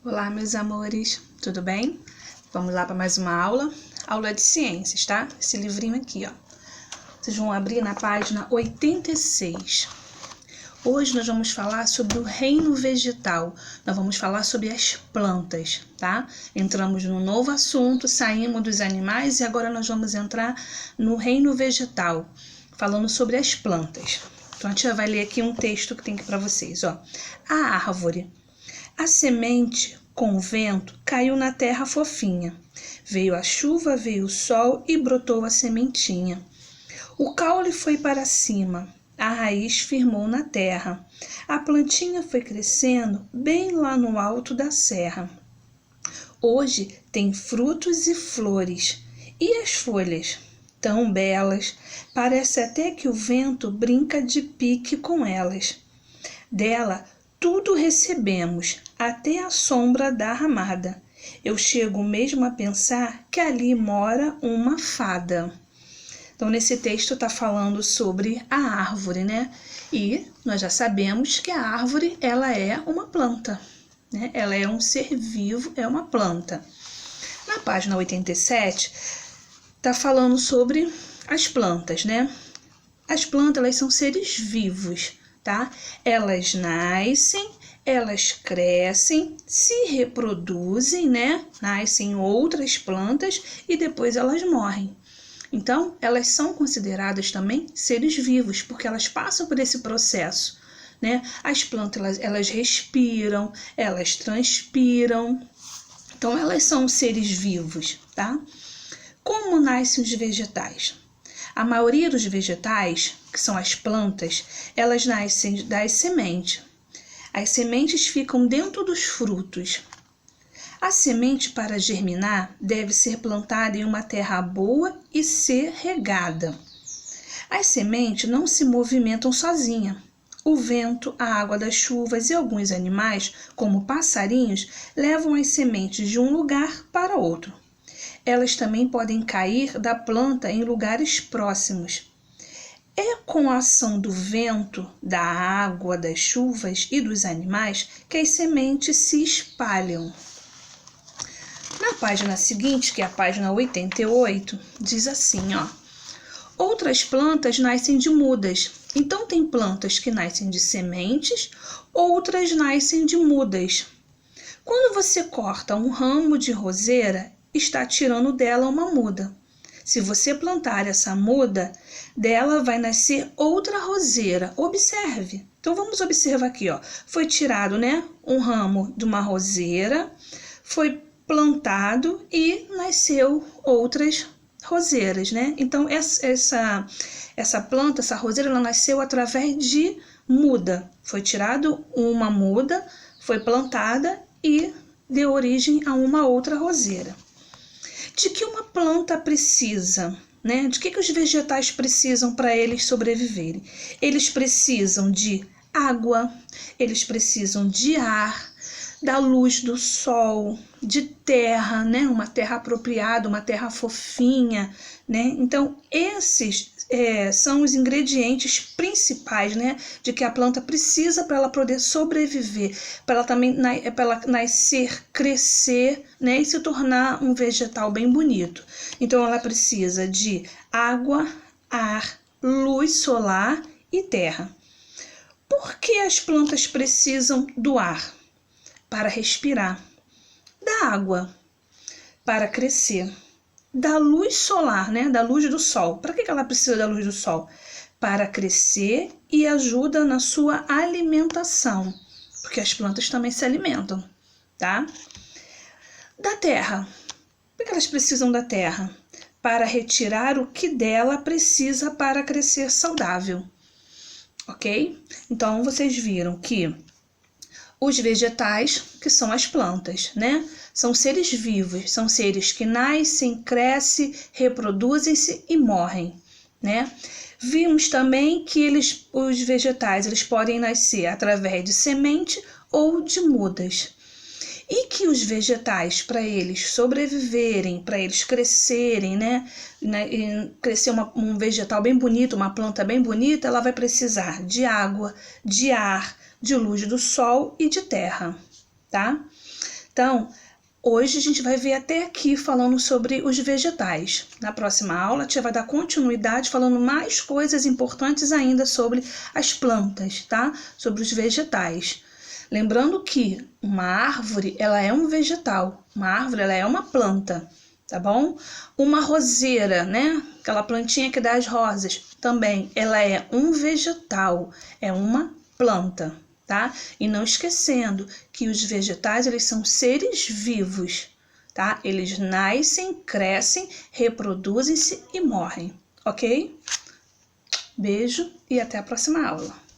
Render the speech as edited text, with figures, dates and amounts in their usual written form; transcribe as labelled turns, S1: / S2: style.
S1: Olá, meus amores, tudo bem? Vamos lá para mais uma aula de ciências, tá? Esse livrinho aqui, ó. Vocês vão abrir na página 86. Hoje nós vamos falar sobre o reino vegetal. Nós vamos falar sobre as plantas, tá? Entramos num novo assunto, saímos dos animais e agora nós vamos entrar no reino vegetal, falando sobre as plantas. Então a tia vai ler aqui um texto que tem aqui para vocês, ó. A árvore. A semente, com o vento, caiu na terra fofinha. Veio a chuva, veio o sol e brotou a sementinha. O caule foi para cima, a raiz firmou na terra. A plantinha foi crescendo bem lá no alto da serra. Hoje tem frutos e flores, e as folhas, tão belas, parece até que o vento brinca de pique com elas. Dela tudo recebemos, até a sombra da ramada. Eu chego mesmo a pensar que ali mora uma fada. Então, nesse texto está falando sobre a árvore, né? E nós já sabemos que a árvore, ela é uma planta, né? Ela é um ser vivo, é uma planta. Na página 87, está falando sobre as plantas, né? As plantas, elas são seres vivos, tá? Elas nascem, elas crescem, se reproduzem, né? Nascem outras plantas e depois elas morrem. Então, elas são consideradas também seres vivos, porque elas passam por esse processo, né? As plantas, elas respiram, elas transpiram. Então, elas são seres vivos, tá? Como nascem os vegetais? A maioria dos vegetais, que são as plantas, elas nascem das sementes. As sementes ficam dentro dos frutos. A semente, para germinar, deve ser plantada em uma terra boa e ser regada. As sementes não se movimentam sozinhas. O vento, a água das chuvas e alguns animais, como passarinhos, levam as sementes de um lugar para outro. Elas também podem cair da planta em lugares próximos. É com a ação do vento, da água, das chuvas e dos animais que as sementes se espalham. Na página seguinte, que é a página 88, diz assim, ó. Outras plantas nascem de mudas. Então, tem plantas que nascem de sementes, outras nascem de mudas. Quando você corta um ramo de roseira, está tirando dela uma muda. Se você plantar essa muda, dela vai nascer outra roseira. Observe. Então, vamos observar aqui, ó. Foi tirado, né, um ramo de uma roseira, foi plantado e nasceu outras roseiras, né? Então, essa planta, essa roseira, ela nasceu através de muda. Foi tirado uma muda, foi plantada e deu origem a uma outra roseira. De que uma planta precisa, né? De que os vegetais precisam para eles sobreviverem? Eles precisam de água, eles precisam de ar, da luz do sol, de terra, né? Uma terra apropriada, uma terra fofinha, né? Então, esses são os ingredientes principais, né? De que a planta precisa para ela poder sobreviver, para ela também para ela nascer, crescer, né? E se tornar um vegetal bem bonito. Então, ela precisa de água, ar, luz solar e terra. Por que as plantas precisam do ar? Para respirar, da água, para crescer, da luz solar, né? Da luz do sol. Para que ela precisa da luz do sol? Para crescer e ajuda na sua alimentação, porque as plantas também se alimentam, tá? Da terra. Por que elas precisam da terra? Para retirar o que dela precisa para crescer saudável, ok? Então, vocês viram que os vegetais, que são as plantas, né? São seres vivos, são seres que nascem, crescem, reproduzem-se e morrem, né? Vimos também que os vegetais, eles podem nascer através de semente ou de mudas. E que os vegetais, para eles sobreviverem, para eles crescerem, né? Crescer um vegetal bem bonito, uma planta bem bonita, ela vai precisar de água, de ar, de luz do sol e de terra, tá? Então, hoje a gente vai ver até aqui falando sobre os vegetais. Na próxima aula, a tia vai dar continuidade falando mais coisas importantes ainda sobre as plantas, tá? Sobre os vegetais. Lembrando que uma árvore, ela é um vegetal. Uma árvore, ela é uma planta, tá bom? Uma roseira, né? Aquela plantinha que dá as rosas, também, ela é um vegetal, é uma planta, tá? E não esquecendo que os vegetais, eles são seres vivos, tá? Eles nascem, crescem, reproduzem-se e morrem, ok? Beijo e até a próxima aula.